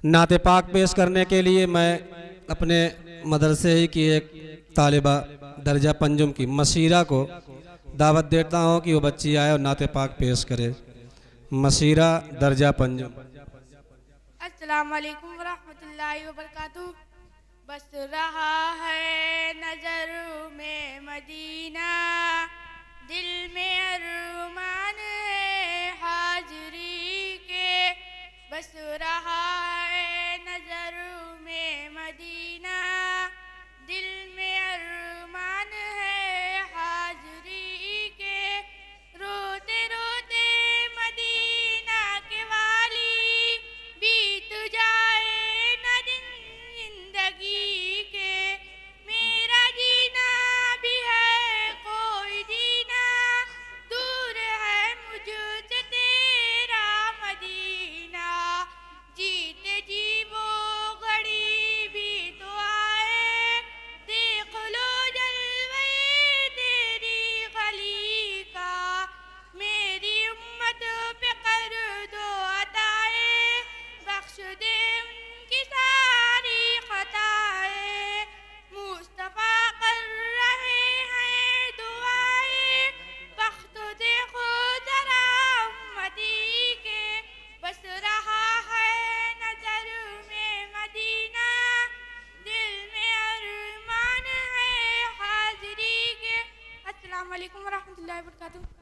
نعت پاک پیش کرنے کے لیے میں اپنے مدرسے ہی کی ایک طالبہ درجہ پنجم کی مسیرہ کو دعوت دیتا ہوں کہ وہ بچی آئے اور نعت پاک پیش کرے۔ مسیرہ درجہ پنجم۔ السلام علیکم ورحمۃ اللہ وبرکاتہ۔ بس رہا ہے نظر میں مدینہ، دل میں ارمان ہے حاضری کے۔ بس رہا ہے نظر میں مدینہ، دل میں ارمان ہے حاضری کے۔ روتے روتے مدینہ کے والی بیت جائے نہ دن زندگی کے۔ میرا جینا بھی ہے کوئی جینا، دور ہے مجھ سے تیرا مدینہ۔ جیتے جی وہ گھڑی بھی تو آئے، دیکھ لو جلوے تیری گلی کا۔ میری امت پہ کر دو عطائے، بخش دے ان کی ساری خطائیں۔ مصطفیٰ کر رہے ہیں دعائیں، بخت دیکھو ذرا امتی کے۔ بس رہا ہے نظر میں مدینہ، دل میں ارمان ہے حاضری کے۔ السلام علیکم ورحمۃ اللہ وبرکاتہ۔